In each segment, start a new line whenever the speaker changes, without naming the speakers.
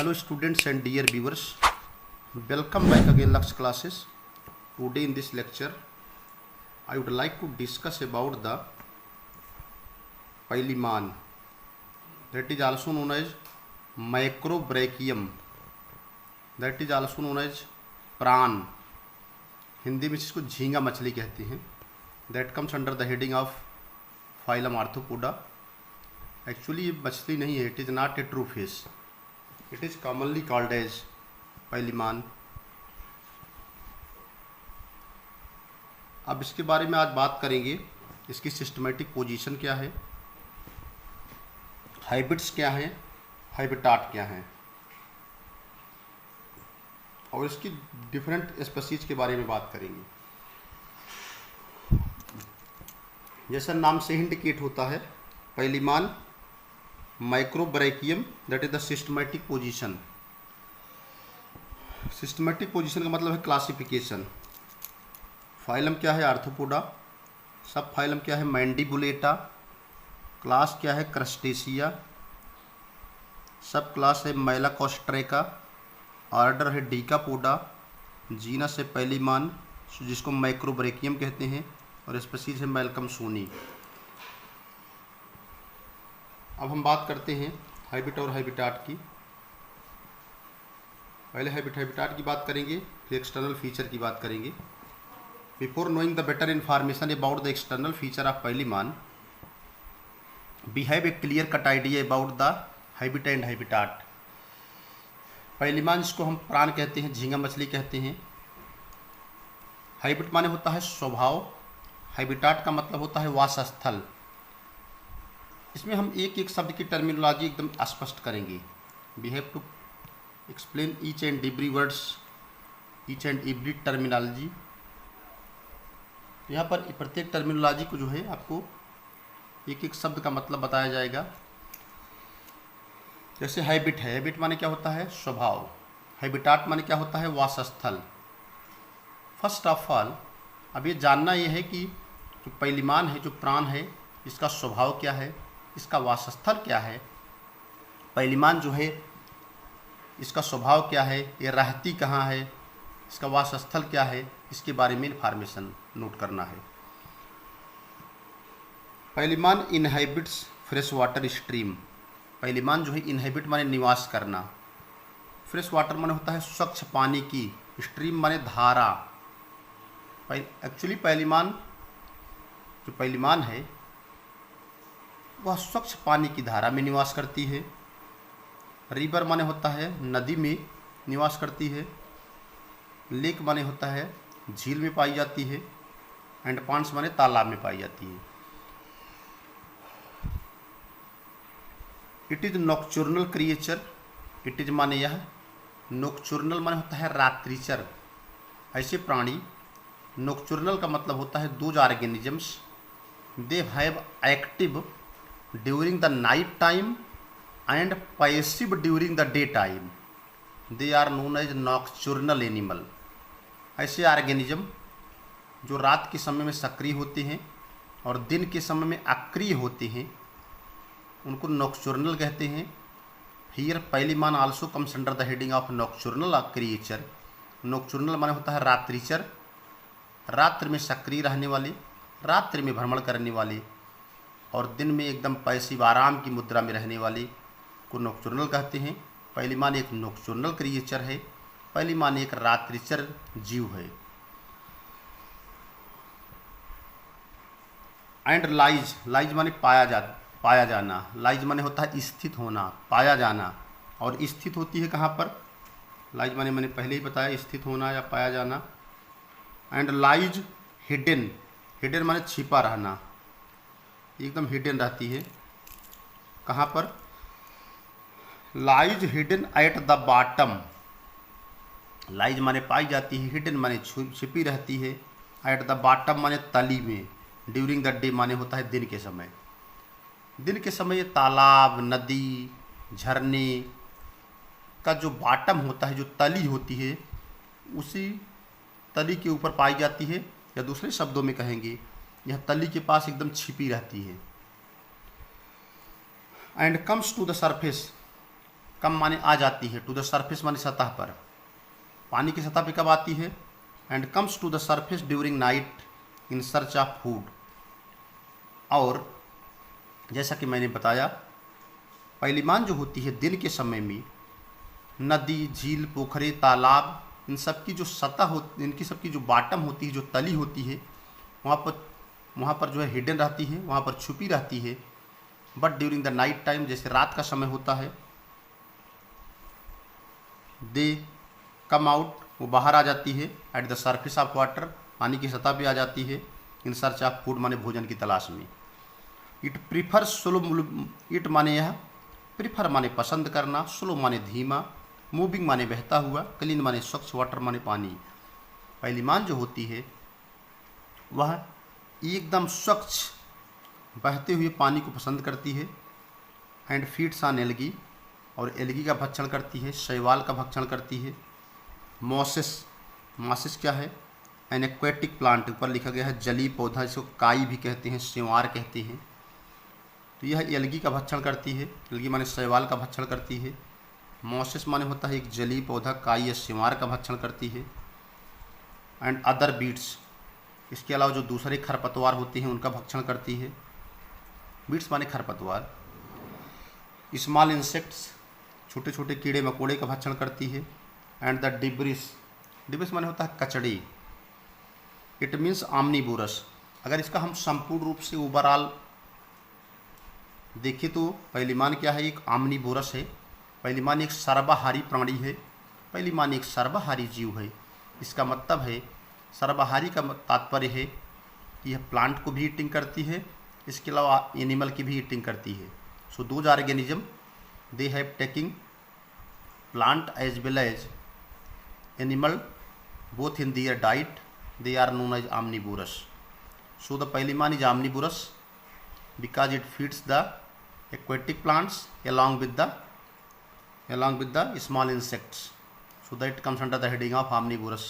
Hello students and dear viewers, welcome back again Lux classes. Today in this lecture I would like to discuss about the Pailyman, that is also known as Macrobrachium, that is also known as प्राण, हिंदी में इसको झींगा मछली कहते हैं. That comes under the heading of phylum Arthropoda. Actually ये मछली नहीं है, it is not a true fish. It is commonly called as Pailyman. अब इसके बारे में आज बात करेंगे. इसकी सिस्टमेटिक पोजीशन क्या है, हाइबिट्स क्या हैं, हाइबिटाट क्या हैं, और इसकी डिफरेंट स्पीशीज के बारे में बात करेंगे. जैसा नाम से इंडिकेट होता है, Palaemon Macrobrachium, that is the systematic position. Systematic position का मतलब है क्लासिफिकेशन. फाइलम क्या है, आर्थ्रोपोडा. सब फाइलम क्या है, मैंडिबुलेटा. क्लास क्या है, क्रस्टेशिया. सब क्लास है मेलाकोस्ट्रेका. ऑर्डर है डीकापोडा. जीनस है पैलिमान, जिसको माइक्रोब्रैकियम कहते हैं, और स्पीशीज है मैल्कमसोनी. अब हम बात करते हैं हाइबिट और हाइबिटाट की. पहले हाइबिटाट की बात करेंगे, फिर एक्सटर्नल फीचर की बात करेंगे. Before knowing the better information about the external feature of Palaemon, we have a clear cut idea about the habit and habitat. Palaemon, जिसको हम प्राण कहते हैं, झींगा मछली कहते हैं. हाइबिट माने होता है स्वभाव, हाइबिटाट का मतलब होता है वासस्थल. इसमें हम एक एक शब्द की टर्मिनोलॉजी एकदम स्पष्ट करेंगे. We have to explain each and every words, each and every terminology. यहाँ पर प्रत्येक टर्मिनोलॉजी को जो है आपको एक एक शब्द का मतलब बताया जाएगा. जैसे हाइबिट है, हाइबिट माने क्या होता है, स्वभाव. हाइबिटाट माने क्या होता है, वासस्थल. फर्स्ट ऑफ ऑल अब ये जानना ये है कि जो पैलिमान है, जो प्राण है, इसका स्वभाव क्या है, इसका वासस्थल क्या है. पैलिमान जो है, इसका स्वभाव क्या है, ये रहती कहाँ है, इसका वासस्थल क्या है, इसके बारे में इन्फॉर्मेशन नोट करना है. पैलिमान इनहाइबिट्स फ्रेश वाटर स्ट्रीम. पैलिमान जो है इनहाइबिट माने निवास करना. फ्रेश वाटर माने होता है स्वच्छ पानी की, स्ट्रीम माने धारा. एक्चुअली पैलिमान, जो पैलिमान है, वह स्वच्छ पानी की धारा में निवास करती है. रिवर माने होता है नदी में निवास करती है. लेक माने होता है झील में पाई जाती है. एंड पॉन्ड्स माने तालाब में पाई जाती है. It is nocturnal creature. It is माने यह, नॉक्चुर्नल माने होता है रात्रिचर. ऐसे प्राणी, नॉक्चुर्नल का मतलब होता है those organisms, they have active during the night time and passive during the day time. They are known as nocturnal animal. ऐसे ऑर्गेनिज्म जो रात के समय में सक्रिय होते हैं और दिन के समय में अक्रिय होते हैं, उनको नॉक्चुर्नल कहते हैं. Here Palaemon also comes under the heading of nocturnal creature. Nocturnal माने होता है रात्रिचर, रात्रि में सक्रिय रहने वाले, रात्रि में भ्रमण करने वाले, और दिन में एकदम पैसिव आराम की मुद्रा में रहने वाले को नॉक्चुर्नल कहते हैं. पैलिमान एक नॉक्चुर्नल क्रिएचर है. पैलिमान एक रात्रिचर जीव है. एंड लाइज, लाइज माने पाया जाना. लाइज माने होता है स्थित होना, पाया जाना. और स्थित होती है कहाँ पर, लाइज माने मैंने पहले ही बताया, स्थित होना या पाया जाना. एंड लाइज हिडन, हिडन माने छिपा रहना, एकदम हिडन रहती है. कहाँ पर, lies hidden at the bottom. Lies माने पाई जाती है, हिडन माने छिपी रहती है, एट द बॉटम माने तली में, ड्यूरिंग द डे माने होता है दिन के समय. दिन के समय ये तालाब, नदी, झरने का जो बॉटम होता है, जो तली होती है, उसी तली के ऊपर पाई जाती है. या दूसरे शब्दों में कहेंगे, यह तली के पास एकदम छिपी रहती है. And comes to the surface, come माने आ जाती है, टू द सरफेस माने सतह पर, पानी की सतह पे कब आती है, and comes to the surface during night in search of food. और जैसा कि मैंने बताया, पैलिमान जो होती है दिन के समय में नदी, झील, पोखरे, तालाब, इन सब की जो सतह होती, इनकी सबकी जो बॉटम होती है, जो तली होती है, वहाँ पर जो है हिडन रहती है, वहाँ पर छुपी रहती है। But during the night time, जैसे रात का समय होता है, दे कम आउट, वो बाहर आ जाती है, eight the surface of water, पानी की सतह पे आ जाती है, इन सर्च ऑफ फूड माने भोजन की तलाश में। इट प्रीफर स्लो, इट माने यह, प्रीफर माने पसंद करना, स्लो माने धीमा, मूविंग माने बहता हुआ, क्लीन माने स्वच्छ, वाटर माने पानी। पैलिमान जो होती है वह एकदम स्वच्छ बहते हुए पानी को पसंद करती है, एंड फीड्स ऑन एल्गी, और एल्गी का भक्षण करती है, शैवाल का भक्षण करती है। मॉसिस, मॉसिस क्या है, एन एक्वेटिक प्लांट, ऊपर लिखा गया है जलीय पौधा, जिसको काई भी कहते हैं, सिंवार कहते हैं। तो यह एल्गी का भक्षण करती है, एल्गी माने शैवाल का भक्षण करती है। मॉसिस माने होता है एक जलीय पौधा, काई या सिंवार का भक्षण करती है। एंड अदर बीट्स, इसके अलावा जो दूसरे खरपतवार होते हैं उनका भक्षण करती है। बीट्स माने खरपतवार। स्मॉल इंसेक्ट्स, छोटे छोटे कीड़े मकोड़े का भक्षण करती है। एंड द डिब्रिस, डिब्रिस माने होता है कचड़ी। It means आमनीबोरस। अगर इसका हम संपूर्ण रूप से ओवरऑल देखें तो पैलिमान क्या है, एक आमनीबोरस है। पैलिमान एक सर्वाहारी प्राणी है, पैलिमान एक सर्वाहारी जीव है। इसका मतलब है, सर्वाहारी का तात्पर्य है कि यह प्लांट को भी ईटिंग करती है, इसके अलावा एनिमल की भी ईटिंग करती है। So those organism they have taking plant as well as animal both in their diet, they are known as omnivorous. So the Peliman is omnivorous because it feeds the aquatic plants along with the small insects. So that comes under the heading of omnivorous.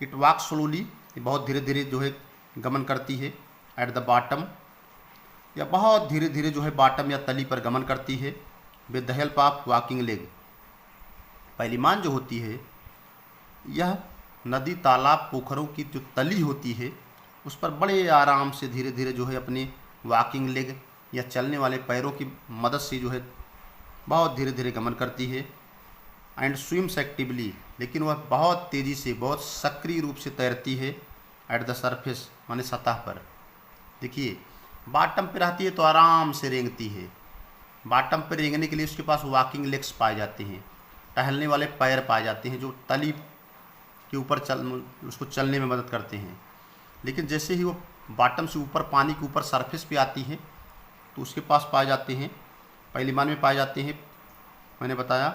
It walks slowly, ये बहुत धीरे धीरे जो है गमन करती है। At the bottom, या बहुत धीरे धीरे जो है बॉटम या तली पर गमन करती है। With the help of walking leg. पैलिमान जो होती है यह नदी, तालाब, पोखरों की जो तली होती है उस पर बड़े आराम से धीरे धीरे जो है अपने वॉकिंग लेग या चलने वाले पैरों की मदद से जो है बहुत धीरे धीरे गमन करती है। एंड स्विम्स एक्टिवली, लेकिन वह बहुत तेज़ी से, बहुत सक्रिय रूप से तैरती है। एट द सरफेस माने सतह पर। देखिए बॉटम पे रहती है तो आराम से रेंगती है। बॉटम पर रेंगने के लिए उसके पास वॉकिंग लेग्स पाए जाते हैं, टहलने वाले पैर पाए जाते हैं जो तली के ऊपर उसको चलने में मदद करते हैं। लेकिन जैसे ही वो बॉटम से ऊपर, पानी के ऊपर सरफेस पे आती है तो उसके पास पाए जाते हैं, पैलिमान में पाए जाते हैं, मैंने बताया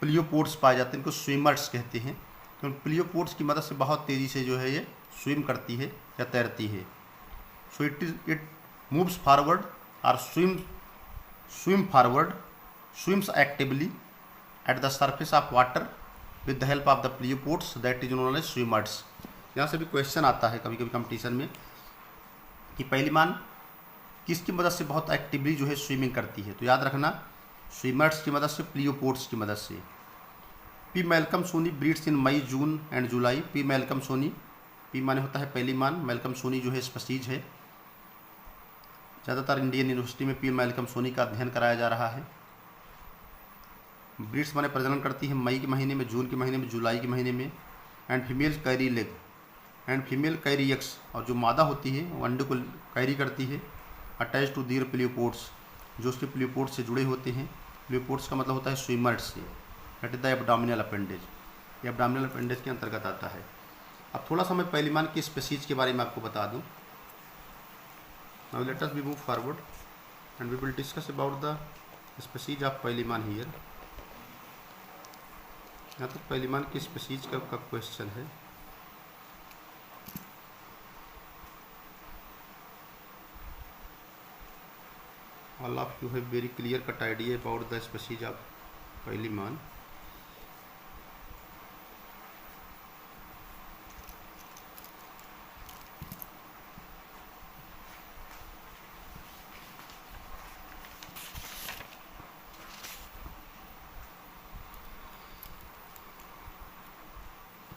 प्लियोपोड्स पाए जाते हैं, इनको स्विमर्स कहते हैं। तो प्लियोपोड्स की मदद से बहुत तेज़ी से जो है ये स्विम करती है या तैरती है। सो इट मूव्स फॉरवर्ड और swim forward, swims actively at the surface of water with the help of the pleopods, that is known as swimmers. यहाँ से भी क्वेश्चन आता है कभी कभी कंपटीशन में कि पैलिमान किसकी मदद से बहुत एक्टिवली जो है स्विमिंग करती है। तो याद रखना, स्विमर्स की मदद से, प्लियोपोड्स की मदद से। P malcolmsonii breeds in May, June and July. P malcolmsonii, P माने होता है पैलिमान, मैल्कम सोनी जो है स्पीशीज है। ज़्यादातर इंडियन यूनिवर्सिटी में पी मैल्कम सोनी का अध्ययन कराया जा रहा है। ब्रीड्स माने प्रजनन करती है मई के महीने में, जून के महीने में, जुलाई के महीने में। And female carry leg and female carry x, और जो मादा होती है वो अंडे को कैरी करती है अटैच टू दीयर प्लियोपोड्स, जो उसके प्लियोपोड्स से जुड़े होते हैं। प्लियोपोड्स का मतलब होता है स्विमर्स से। That is the abdominal appendage, ये एब्डोमिनल अपेंडेज के अंतर्गत आता है। अब थोड़ा सा मैं पैलिमान की स्पीशीज के बारे में आपको बता दूँ। Now let us be move forward and we will discuss about the species of Palaemon here. यहाँ तक पैलिमान की स्पीशीज का क्वेश्चन है। All of you have very clear cut idea about the species of पैलिमान।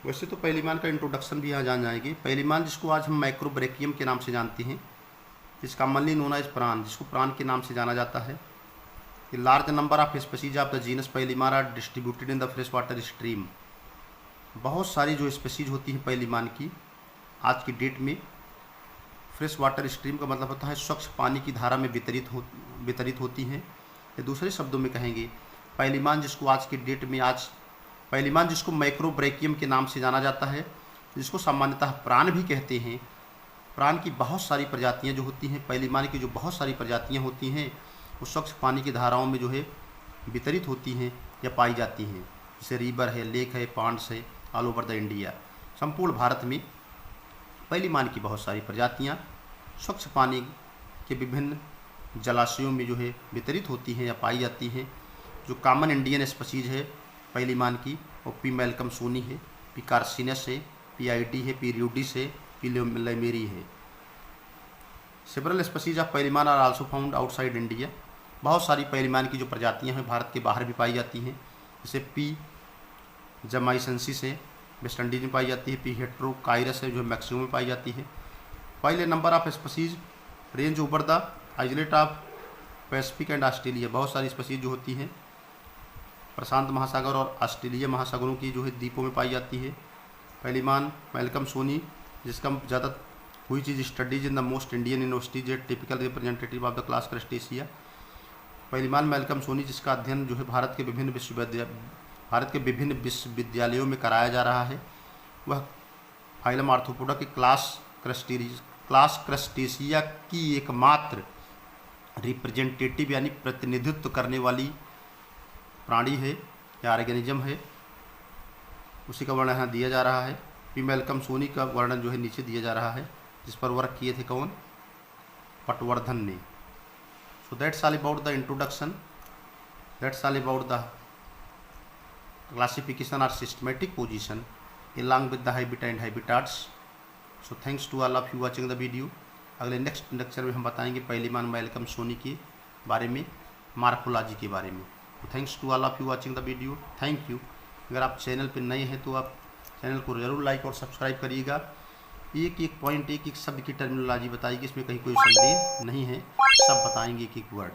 वैसे तो पैलिमान का इंट्रोडक्शन भी यहाँ जान जाएंगे। पैलिमान जिसको आज हम माइक्रोब्रेकियम के नाम से जानते हैं, इस कॉमनली नोन एज प्राण, जिसको प्राण के नाम से जाना जाता है। ये large number of species of the genus Palaemon are distributed in the fresh water stream. बहुत सारी जो स्पीसीज होती हैं पैलिमान की आज की डेट में फ्रेश वाटर स्ट्रीम का मतलब होता है स्वच्छ पानी की धारा में वितरित होती हैं। या दूसरे शब्दों में कहेंगे पैलिमान जिसको आज की डेट में पैलिमान जिसको माइक्रोब्रेकियम के नाम से जाना जाता है, जिसको सामान्यतः प्राण भी कहते हैं। प्राण की बहुत सारी प्रजातियां जो होती हैं, पैलिमान की जो बहुत सारी प्रजातियां होती हैं, वो स्वच्छ पानी की धाराओं में जो है वितरित होती हैं या पाई जाती हैं। जैसे रिवर है, लेक है, पांड्स है, ऑल ओवर द इंडिया। संपूर्ण भारत में पैलिमान की बहुत सारी प्रजातियां स्वच्छ पानी के विभिन्न जलाशयों में जो है वितरित होती हैं या पाई जाती हैं। जो कॉमन इंडियन स्पीसीज है पैलिमान की, वो पी मैल्कमसोनी है, पी कार्सिनस है, पी आइटी है, पी र्यूडिस है, पी लेमेरी है। Several species of Palaemon are also found outside India. बहुत सारी पैलिमान की जो प्रजातियां हैं भारत के बाहर भी पाई जाती हैं। जैसे पी जमाइसेंसिस है, वेस्ट इंडीज में पाई जाती है। पी हेट्रोकाइरस है जो मैक्सिको में पाई जाती है। While a number of species range over the isolate of Pacific and Australia. बहुत सारी स्पीसीज जो होती हैं प्रशांत महासागर और ऑस्ट्रेलिया महासागरों की जो है द्वीपों में पाई जाती है। पैलिमान मैल्कमसोनी, जिसका ज़्यादा हुई चीज़ studies in the most Indian universities typical representative of the class Crustacea. Palaemon malcolmsoni जिसका अध्ययन जो है भारत के विभिन्न विश्वविद्यालयों में कराया जा रहा है, वह फाइलम आर्थ्रोपोडा के क्लास क्रस्टेशिया की एकमात्र रिप्रेजेंटेटिव यानी प्रतिनिधित्व करने वाली प्राणी है या ऑर्गेनिज्म है। उसी का वर्णन यहाँ दिया जा रहा है। पी मैल्कमसोनी का वर्णन जो है नीचे दिया जा रहा है, जिस पर वर्क किए थे कौन? पटवर्धन ने। So that's all about the introduction, that's all about the classification or systematic position along with the habitat and habitats. So thanks to all of you watching the video. अगले नेक्स्ट लेक्चर में हम बताएंगे पैलिमान मैल्कमसोनी के बारे में, morphology के बारे में। तो thanks to all of you watching the video, thank you. अगर आप चैनल पर नए हैं तो आप चैनल को ज़रूर लाइक और सब्सक्राइब करिएगा। एक एक पॉइंट, एक एक शब्द की टर्मिनोलॉजी बताइए, इसमें कहीं कोई संदेह नहीं है, सब बताएंगे एक एक वर्ड।